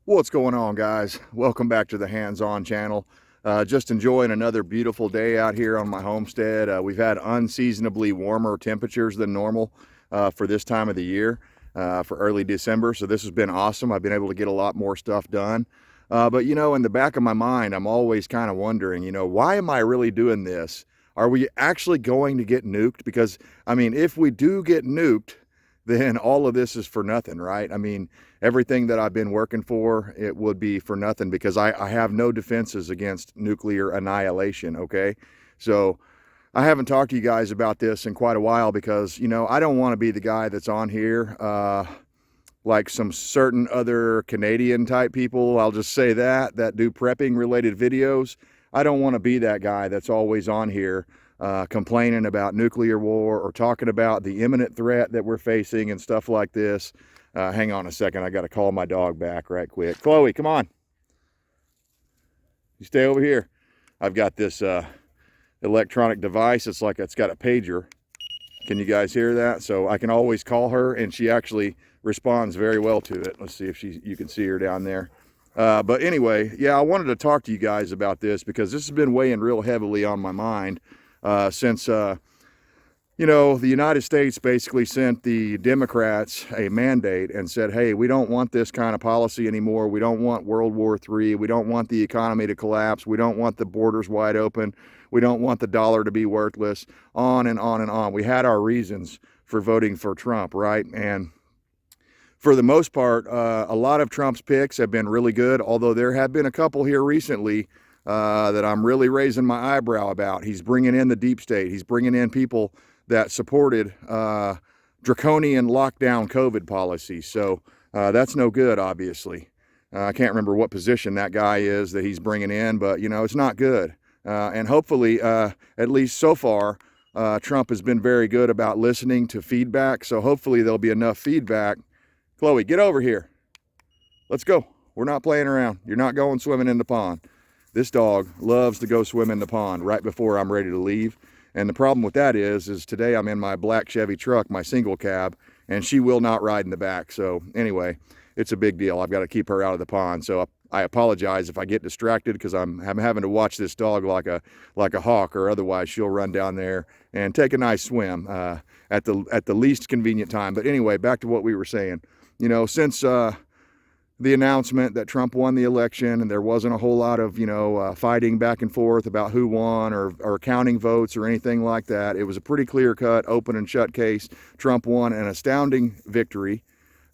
What's going on, guys? Welcome back to the Hands-On channel. Just enjoying another beautiful day out here on my homestead. We've had unseasonably warmer temperatures than normal for this time of the year, for early December. So this has been awesome. I've been able to get a lot more stuff done. But in the back of my mind, I'm always kind of wondering, why am I really doing this? Are we actually going to get nuked? Because, I mean, if we do get nuked, then all of this is for nothing, right? I mean, everything that I've been working for, it would be for nothing because I have no defenses against nuclear annihilation, okay? So I haven't talked to you guys about this in quite a while because, I don't want to be the guy that's on here like some certain other Canadian type people, I'll just say that do prepping related videos. I don't want to be that guy that's always on here complaining about nuclear war or talking about the imminent threat that we're facing and stuff like this. Hang on a second. I got to call my dog back right quick. Chloe, come on. You stay over here. I've got this electronic device. It's got a pager. Can you guys hear that? So I can always call her and she actually responds very well to it. Let's see if you can see her down there. But anyway, yeah, I wanted to talk to you guys about this because this has been weighing real heavily on my mind since the United States basically sent the Democrats a mandate and said, hey, we don't want this kind of policy anymore. We don't want World War III. We don't want the economy to collapse. We don't want the borders wide open. We don't want the dollar to be worthless, on and on and on. We had our reasons for voting for Trump, right? And for the most part, a lot of Trump's picks have been really good, although there have been a couple here recently that I'm really raising my eyebrow about. He's bringing in the deep state. He's bringing in people that supported draconian lockdown COVID policies. So that's no good, obviously. I can't remember what position that guy is that he's bringing in, but, it's not good. And hopefully, at least so far, Trump has been very good about listening to feedback. So hopefully there'll be enough feedback. Chloe, get over here. Let's go. We're not playing around. You're not going swimming in the pond. This dog loves to go swim in the pond right before I'm ready to leave. And the problem with that is today I'm in my black Chevy truck, my single cab, and she will not ride in the back. So anyway, it's a big deal. I've got to keep her out of the pond. So I apologize if I get distracted because I'm having to watch this dog like a hawk, or otherwise she'll run down there and take a nice swim at the least convenient time. But anyway, back to what we were saying. Since the announcement that Trump won the election and there wasn't a whole lot of, fighting back and forth about who won or counting votes or anything like that. It was a pretty clear-cut, open and shut case. Trump won an astounding victory,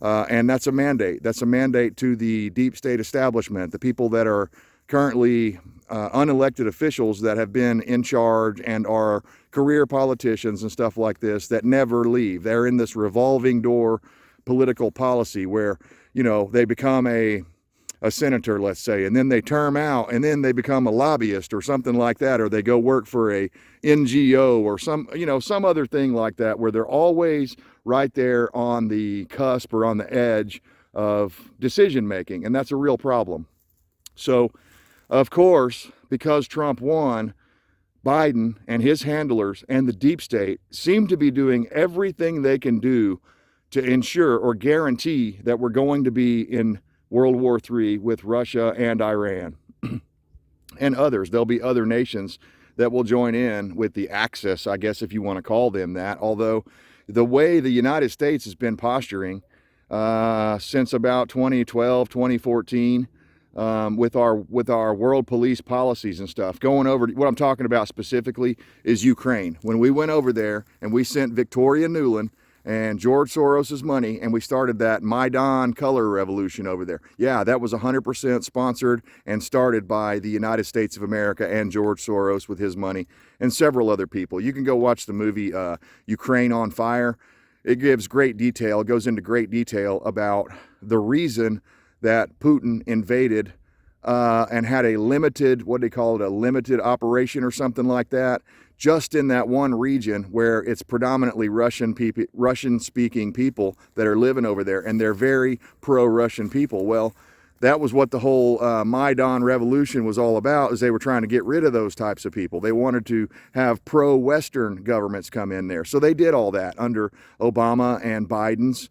and that's a mandate. That's a mandate to the deep state establishment, the people that are currently unelected officials that have been in charge and are career politicians and stuff like this that never leave. They're in this revolving door political policy where they become a senator, let's say, and then they term out and then they become a lobbyist or something like that, or they go work for a NGO or some other thing like that, where they're always right there on the cusp or on the edge of decision making. And that's a real problem. So, of course, because Trump won, Biden and his handlers and the deep state seem to be doing everything they can do to ensure or guarantee that we're going to be in World War III with Russia and Iran and others. There'll be other nations that will join in with the Axis, I guess, if you want to call them that. Although the way the United States has been posturing since about 2012, 2014, with our world police policies and stuff, going over what I'm talking about specifically is Ukraine. When we went over there and we sent Victoria Nuland and George Soros's money, and we started that Maidan color revolution over there. Yeah, that was 100% sponsored and started by the United States of America and George Soros with his money and several other people. You can go watch the movie Ukraine on Fire. It gives great detail. It goes into great detail about the reason that Putin invaded and had a limited, what do they call it, a limited operation or something like that, just in that one region where it's predominantly Russian-speaking people that are living over there, and they're very pro-Russian people. Well, that was what the whole Maidan revolution was all about, is they were trying to get rid of those types of people. They wanted to have pro-Western governments come in there. So they did all that under Obama and Biden's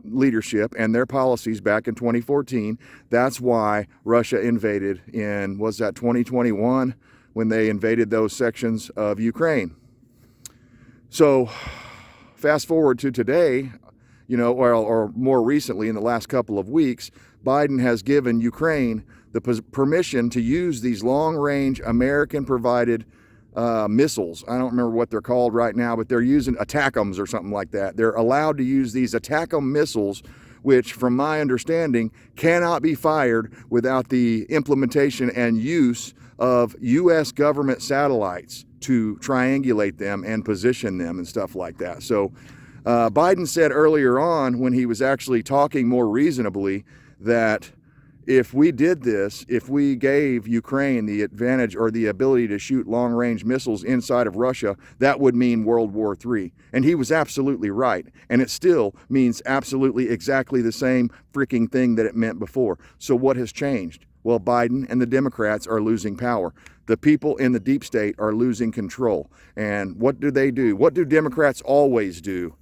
leadership and their policies back in 2014. That's why Russia invaded in, was that 2021, when they invaded those sections of Ukraine. So fast forward to today, or more recently in the last couple of weeks, Biden has given Ukraine the permission to use these long-range American-provided missiles. I don't remember what they're called right now, but they're using ATACMS or something like that. They're allowed to use these ATACMS missiles, which, from my understanding, cannot be fired without the implementation and use of U.S. government satellites to triangulate them and position them and stuff like that. So Biden said earlier on, when he was actually talking more reasonably, that if we did this, if we gave Ukraine the advantage or the ability to shoot long-range missiles inside of Russia, that would mean World War III. And he was absolutely right. And it still means absolutely exactly the same freaking thing that it meant before. So what has changed? Well, Biden and the Democrats are losing power. The people in the deep state are losing control. And what do they do? What do Democrats always do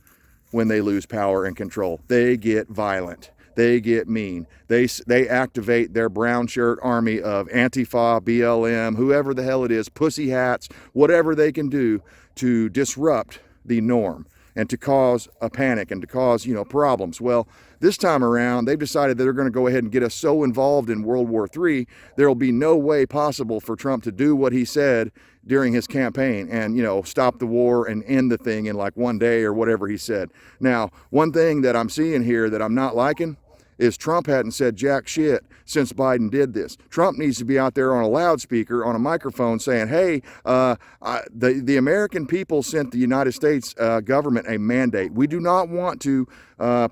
when they lose power and control? They get violent. They get mean. They activate their brown shirt army of Antifa, BLM, whoever the hell it is, pussy hats, whatever they can do to disrupt the norm and to cause a panic and to cause, problems. Well, this time around, they've decided that they're going to go ahead and get us so involved in World War III, there will be no way possible for Trump to do what he said during his campaign and, stop the war and end the thing in like one day or whatever he said. Now, one thing that I'm seeing here that I'm not liking is Trump hadn't said jack shit since Biden did this. Trump needs to be out there on a loudspeaker, on a microphone saying, hey, the American people sent the United States government a mandate. We do not want to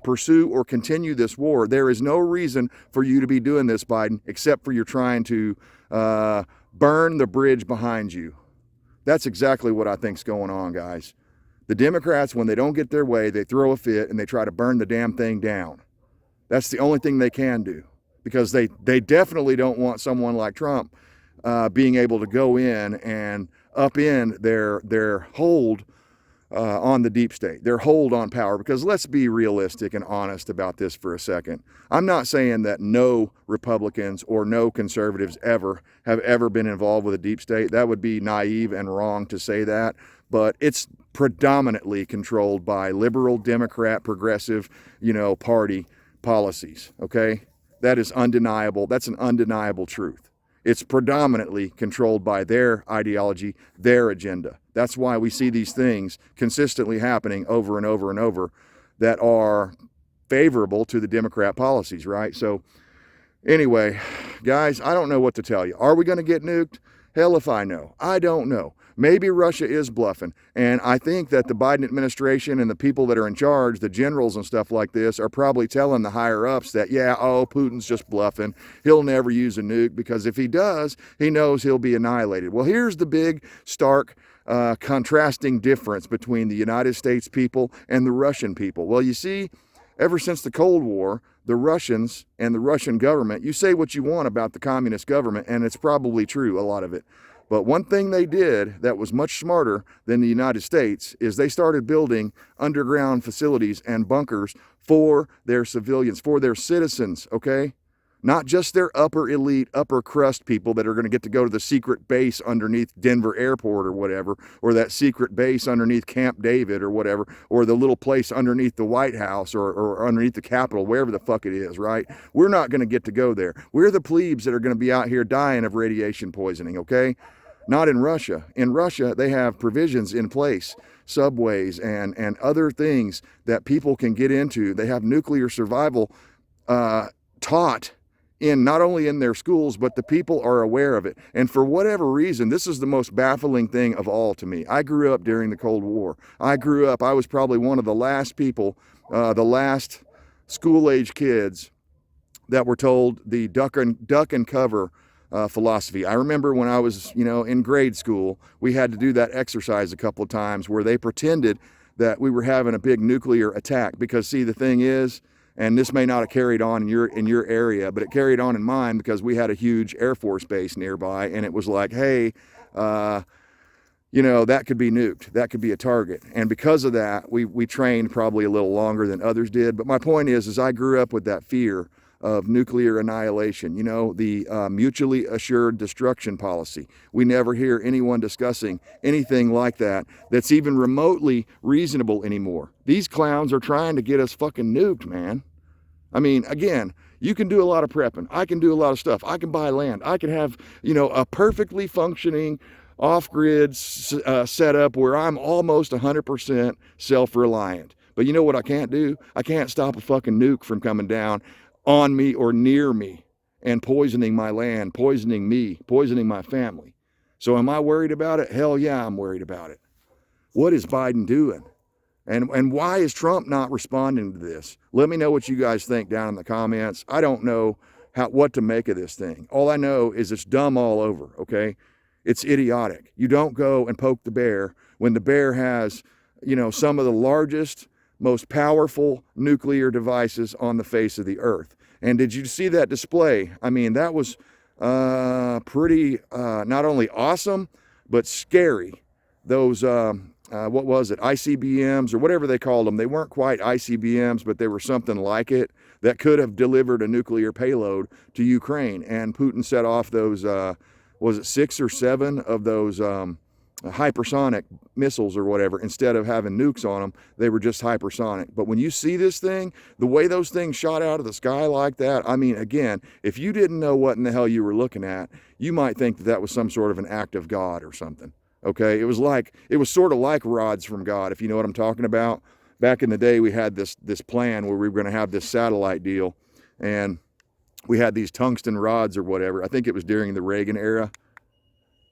pursue or continue this war. There is no reason for you to be doing this, Biden, except for you're trying to burn the bridge behind you. That's exactly what I think's going on, guys. The Democrats, when they don't get their way, they throw a fit and they try to burn the damn thing down. That's the only thing they can do, because they definitely don't want someone like Trump being able to go in and upend their hold on the deep state, their hold on power. Because let's be realistic and honest about this for a second. I'm not saying that no Republicans or no conservatives have ever been involved with a deep state. That would be naive and wrong to say that. But it's predominantly controlled by liberal, Democrat, progressive, party policies, okay? That is undeniable. That's an undeniable truth. It's predominantly controlled by their ideology, their agenda. That's why we see these things consistently happening over and over and over that are favorable to the Democrat policies, right? So anyway, guys, I don't know what to tell you. Are we going to get nuked? Hell if I know. I don't know. Maybe Russia is bluffing. And I think that the Biden administration and the people that are in charge, the generals and stuff like this, are probably telling the higher ups that, Putin's just bluffing. He'll never use a nuke, because if he does, he knows he'll be annihilated. Well, here's the big, stark, contrasting difference between the United States people and the Russian people. Well, you see, ever since the Cold War, the Russians and the Russian government, you say what you want about the communist government, and it's probably true, a lot of it. But one thing they did that was much smarter than the United States is they started building underground facilities and bunkers for their civilians, for their citizens, okay? Not just their upper elite, upper crust people that are going to get to go to the secret base underneath Denver Airport or whatever, or that secret base underneath Camp David or whatever, or the little place underneath the White House or underneath the Capitol, wherever the fuck it is, right? We're not going to get to go there. We're the plebes that are going to be out here dying of radiation poisoning, okay? Not in Russia. In Russia, they have provisions in place, subways and other things that people can get into. They have nuclear survival taught in not only in their schools, but the people are aware of it. And for whatever reason, this is the most baffling thing of all to me. I grew up during the Cold War. I was probably one of the last people, the last school-age kids that were told the duck and cover philosophy. I remember when I was, in grade school, we had to do that exercise a couple of times where they pretended that we were having a big nuclear attack. Because see, the thing is, and this may not have carried on in your area, but it carried on in mine because we had a huge Air Force base nearby, and it was like, hey, that could be nuked. That could be a target. And because of that, we trained probably a little longer than others did. But my point is I grew up with that fear of nuclear annihilation, the mutually assured destruction policy. We never hear anyone discussing anything like that that's even remotely reasonable anymore. These clowns are trying to get us fucking nuked, man. I mean, again, you can do a lot of prepping. I can do a lot of stuff. I can buy land. I can have, a perfectly functioning off-grid setup where I'm almost 100% self-reliant. But you know what I can't do? I can't stop a fucking nuke from coming down on me or near me and poisoning my land, poisoning me, poisoning my family. So am I worried about it? Hell yeah, I'm worried about it. What is Biden doing? And why is Trump not responding to this? Let me know what you guys think down in the comments. I don't know what to make of this thing. All I know is it's dumb all over, okay? It's idiotic. You don't go and poke the bear when the bear has, some of the largest, most powerful nuclear devices on the face of the earth. And did you see that display? I mean, that was pretty not only awesome, but scary. Those, what was it, ICBMs or whatever they called them. They weren't quite ICBMs, but they were something like it that could have delivered a nuclear payload to Ukraine. And Putin set off those, was it 6 or 7 of those hypersonic missiles or whatever. Instead of having nukes on them, they were just hypersonic. But when you see this thing, the way those things shot out of the sky like that, I mean, again, if you didn't know what in the hell you were looking at, you might think that was some sort of an act of God or something. Okay, it was sort of like rods from God, if you know what I'm talking about. Back in the day, we had this plan where we were going to have this satellite deal, and we had these tungsten rods or whatever. I think it was during the Reagan era.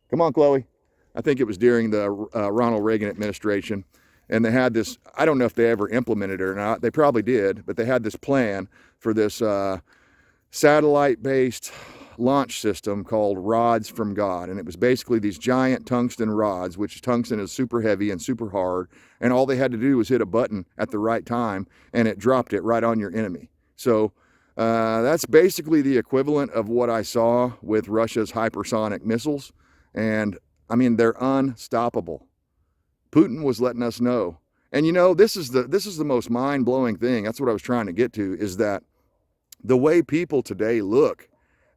Come on, Chloe. I think it was during the Ronald Reagan administration, and they had this, I don't know if they ever implemented it or not. They probably did, but they had this plan for this satellite-based launch system called rods from God. And it was basically these giant tungsten rods, which tungsten is super heavy and super hard. And all they had to do was hit a button at the right time, and it dropped it right on your enemy. So that's basically the equivalent of what I saw with Russia's hypersonic missiles. And I mean, they're unstoppable. Putin was letting us know. And this is the most mind-blowing thing. That's what I was trying to get to, is that the way people today look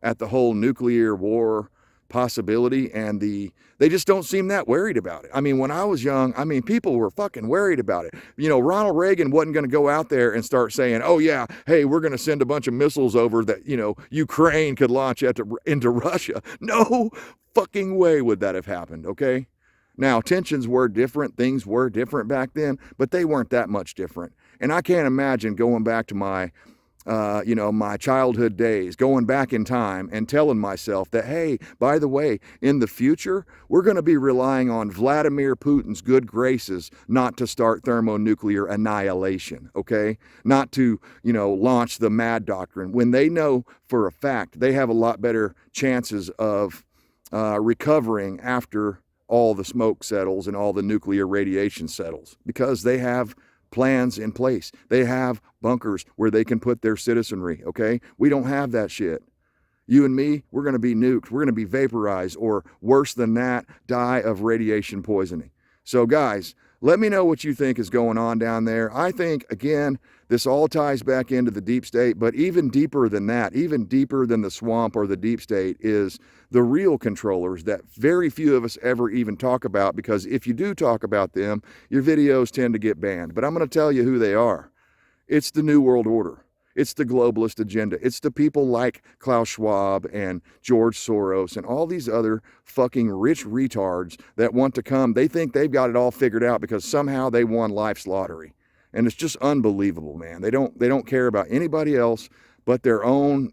at the whole nuclear war possibility, and they just don't seem that worried about it. I mean, when I was young, I mean, people were fucking worried about it. Ronald Reagan wasn't going to go out there and start saying, oh yeah, hey, we're going to send a bunch of missiles over that, Ukraine could launch into Russia. No fucking way would that have happened, okay? Now, tensions were different, things were different back then, but they weren't that much different. And I can't imagine going back to my childhood days, going back in time and telling myself that, hey, by the way, in the future, we're going to be relying on Vladimir Putin's good graces not to start thermonuclear annihilation, okay? Not to, launch the mad doctrine, when they know for a fact they have a lot better chances of recovering after all the smoke settles and all the nuclear radiation settles, because they have plans in place. They have bunkers where they can put their citizenry, okay? We don't have that shit. You and me, we're going to be nuked. We're going to be vaporized, or worse than that, die of radiation poisoning. So guys, let me know what you think is going on down there. I think, again, this all ties back into the deep state, but even deeper than that, even deeper than the swamp or the deep state, is the real controllers that very few of us ever even talk about, because if you do talk about them, your videos tend to get banned. But I'm going to tell you who they are. It's the New World Order. It's the globalist agenda. It's the people like Klaus Schwab and George Soros and all these other fucking rich retards that want to come. They think they've got it all figured out because somehow they won life's lottery. And it's just unbelievable, man. They don't care about anybody else but their own,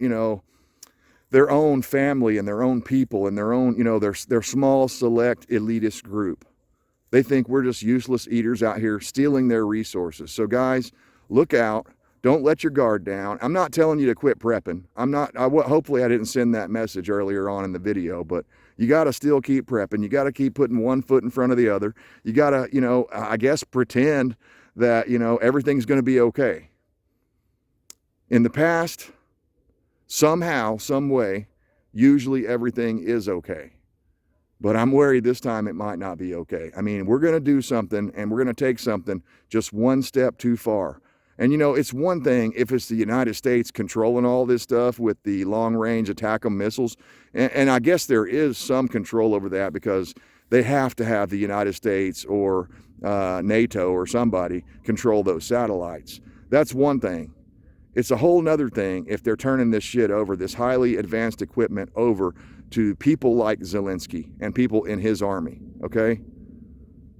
their own family and their own people and their own, their small, select, elitist group. They think we're just useless eaters out here stealing their resources. So guys, look out. Don't let your guard down. I'm not telling you to quit prepping. Hopefully I didn't send that message earlier on in the video, but you got to still keep prepping. You got to keep putting one foot in front of the other. You got to, I guess, pretend that, everything's going to be okay. In the past, somehow, some way, usually everything is okay. But I'm worried this time it might not be okay. I mean, we're going to do something, and we're going to take something just one step too far. And, you know, it's one thing if it's the United States controlling all this stuff with the long-range ATACMS missiles. And I guess there is some control over that because they have to have the United States or NATO or somebody control those satellites. That's one thing. It's a whole nother thing if they're turning this shit over, this highly advanced equipment over to people like Zelensky and people in his army, okay?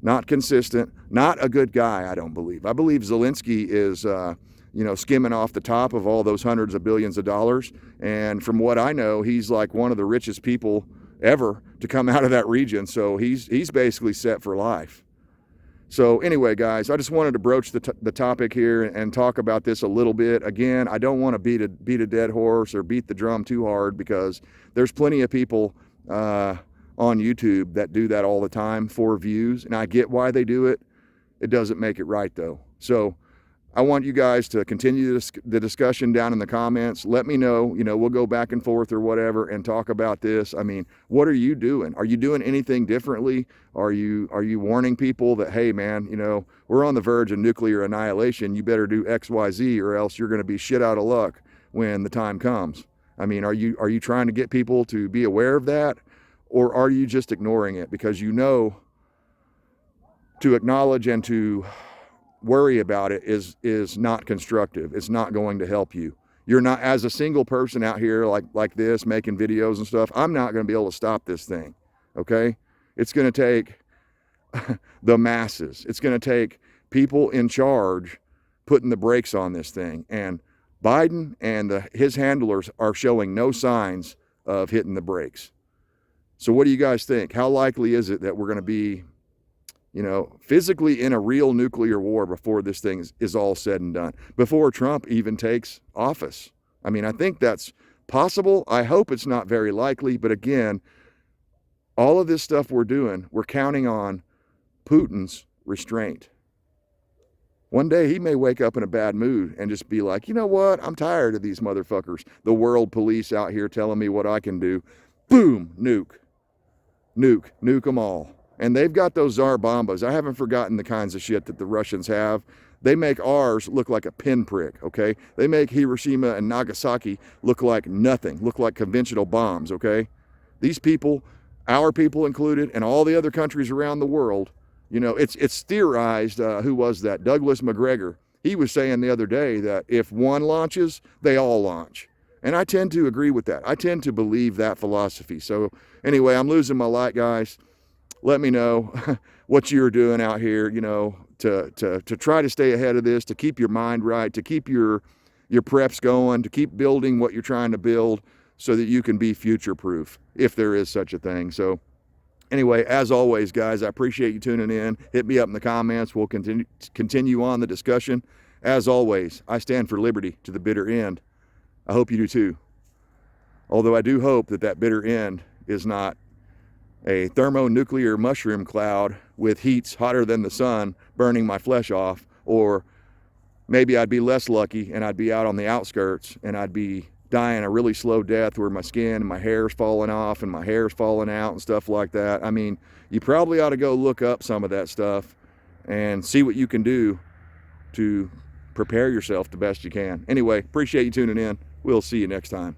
Not consistent, not a good guy, I don't believe. I believe Zelensky is, you know, skimming off the top of all those hundreds of billions of dollars. And from what I know, he's like one of the richest people ever to come out of that region. So he's basically set for life. So anyway, guys, I just wanted to broach the topic here and talk about this a little bit. Again, I don't want to beat a dead horse or beat the drum too hard because there's plenty of people on YouTube that do that all the time for views, and I get why they do it. It doesn't make it right, though. So I want you guys to continue the discussion down in the comments. Let me know, you know, we'll go back and forth or whatever and talk about this. I mean, what are you doing? Are you doing anything differently? Are you warning people that, hey, man, you know, we're on the verge of nuclear annihilation. You better do X, Y, Z, or else you're going to be shit out of luck when the time comes. I mean, are you trying to get people to be aware of that? Or are you just ignoring it because you know to acknowledge and to worry about it is not constructive. It's not going to help you. You're not, as a single person out here like this, making videos and stuff, I'm not going to be able to stop this thing, okay? It's going to take the masses. It's going to take people in charge putting the brakes on this thing. And Biden and his handlers are showing no signs of hitting the brakes. So what do you guys think? How likely is it that we're going to be, you know, physically in a real nuclear war before this thing is all said and done, before Trump even takes office? I mean, I think that's possible. I hope it's not very likely. But again, all of this stuff we're doing, we're counting on Putin's restraint. One day he may wake up in a bad mood and just be like, you know what? I'm tired of these motherfuckers. The world police out here telling me what I can do. Boom, nuke them all. And they've got those Tsar bombas. I haven't forgotten the kinds of shit that the Russians have. They make ours look like a pinprick, okay? They make Hiroshima and Nagasaki look like nothing, look like conventional bombs, okay? These people, our people included, and all the other countries around the world, you know, it's theorized, who was that? Douglas McGregor. He was saying the other day that if one launches, they all launch. And I tend to agree with that. I tend to believe that philosophy. So anyway, I'm losing my light, guys. Let me know what you're doing out here, you know, to try to stay ahead of this, to keep your mind right, to keep your preps going, to keep building what you're trying to build so that you can be future-proof, if there is such a thing. So anyway, as always, guys, I appreciate you tuning in. Hit me up in the comments. We'll continue on the discussion. As always, I stand for liberty to the bitter end. I hope you do too. Although I do hope that bitter end is not a thermonuclear mushroom cloud with heats hotter than the sun burning my flesh off, or maybe I'd be less lucky and I'd be out on the outskirts and I'd be dying a really slow death where my skin and my hair's falling off and my hair's falling out and stuff like that. I mean, you probably ought to go look up some of that stuff and see what you can do to prepare yourself the best you can. Anyway, appreciate you tuning in. We'll see you next time.